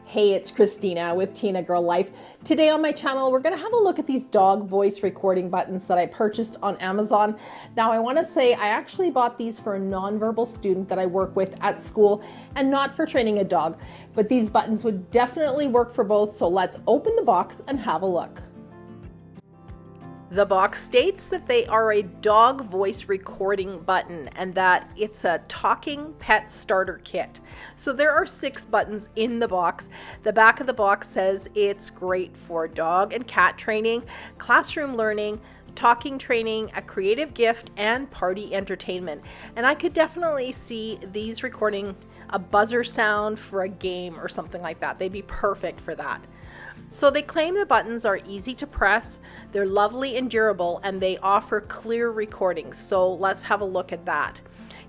Hey, it's Christina with Tina Girl Life. Today on my channel, we're going to have a look at these dog voice recording buttons that I purchased on Amazon. Now, I want to say I actually bought these for a nonverbal student that I work with at school and not for training a dog, but these buttons would definitely work for both. So let's open the box and have a look. The box states that they are a dog voice recording button and that it's a talking pet starter kit. So there are 6 buttons in the box. The back of the box says it's great for dog and cat training, classroom learning, talking training, a creative gift, and party entertainment. And I could definitely see these recording a buzzer sound for a game or something like that. They'd be perfect for that. So they claim the buttons are easy to press, they're lovely and durable, and they offer clear recordings. So let's have a look at that.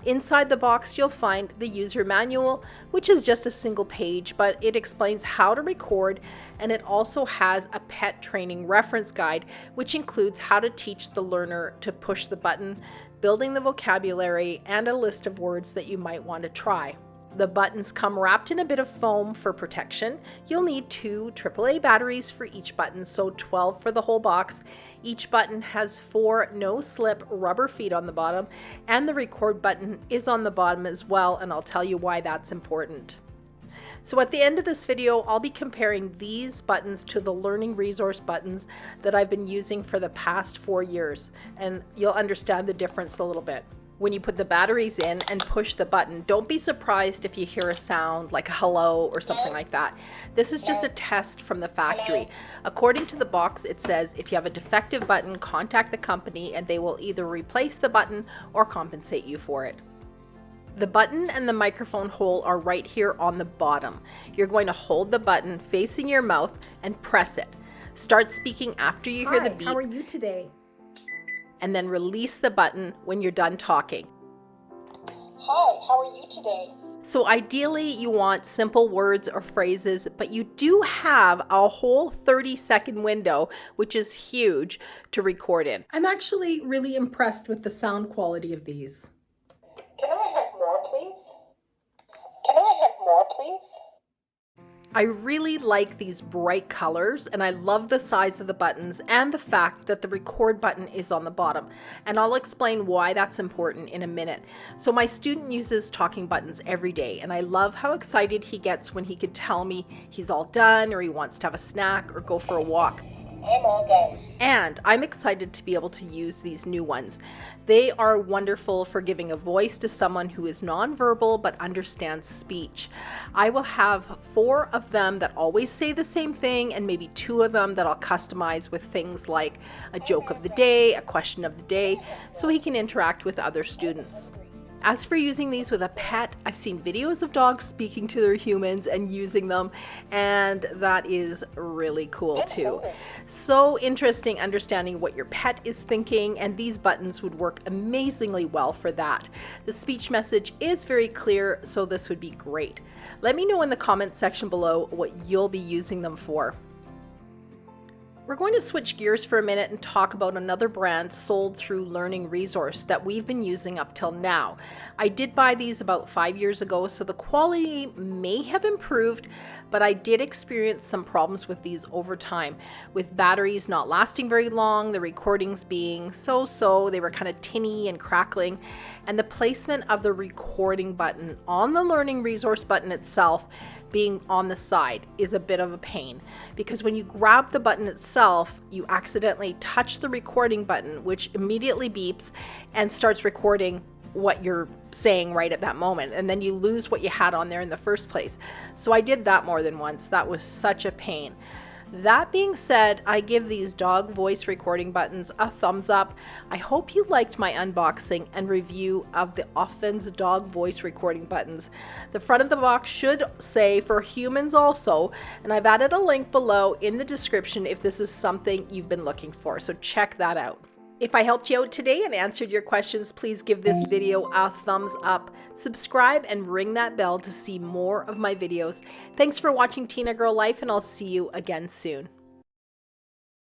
Inside the box, you'll find the user manual, which is just a single page, but it explains how to record, and it also has a pet training reference guide, which includes how to teach the learner to push the button, building the vocabulary, and a list of words that you might want to try. The buttons come wrapped in a bit of foam for protection. You'll need 2 AAA batteries for each button, so 12 for the whole box. Each button has 4 no-slip rubber feet on the bottom, and the record button is on the bottom as well, and I'll tell you why that's important. So at the end of this video, I'll be comparing these buttons to the learning resource buttons that I've been using for the past 4 years, and you'll understand the difference a little bit. When you put the batteries in and push the button, don't be surprised if you hear a sound like a hello or something like that. This is just a test from the factory. According to the box, it says if you have a defective button, contact the company and they will either replace the button or compensate you for it. The button and the microphone hole are right here on the bottom. You're going to hold the button facing your mouth and press it. Start speaking after you hear the beep. How are you today? And then release the button when you're done talking. Hi, how are you today? So ideally you want simple words or phrases, but you do have a whole 30-second window, which is huge, to record in. I'm actually really impressed with the sound quality of these. Can I have more, please? Can I have more, please? I really like these bright colors, and I love the size of the buttons and the fact that the record button is on the bottom, and I'll explain why that's important in a minute. So my student uses talking buttons every day, and I love how excited he gets when he can tell me he's all done, or he wants to have a snack or go for a walk. I'm all done. And I'm excited to be able to use these new ones. They are wonderful for giving a voice to someone who is nonverbal but understands speech. I will have 4 of them that always say the same thing, and maybe 2 of them that I'll customize with things like a joke of the day, a question of the day, so he can interact with other students. As for using these with a pet, I've seen videos of dogs speaking to their humans and using them, and that is really cool too. So interesting understanding what your pet is thinking, and these buttons would work amazingly well for that. The speech message is very clear, so this would be great. Let me know in the comments section below what you'll be using them for. We're going to switch gears for a minute and talk about another brand sold through Learning Resource that we've been using up till now. I did buy these about 5 years ago, so the quality may have improved, but I did experience some problems with these over time, with batteries not lasting very long, the recordings being so-so, they were kind of tinny and crackling, and the placement of the recording button on the Learning Resource button itself being on the side is a bit of a pain, because when you grab the button itself, you accidentally touch the recording button, which immediately beeps and starts recording what you're saying right at that moment, and then you lose what you had on there in the first place. So I did that more than once. That was such a pain. That being said, I give these dog voice recording buttons a thumbs up. I hope you liked my unboxing and review of the Offen's dog voice recording buttons. The front of the box should say for humans also, and I've added a link below in the description if this is something you've been looking for, so check that out. If I helped you out today and answered your questions, please give this video a thumbs up, subscribe, and ring that bell to see more of my videos. Thanks for watching Tina Girl Life, and I'll see you again soon.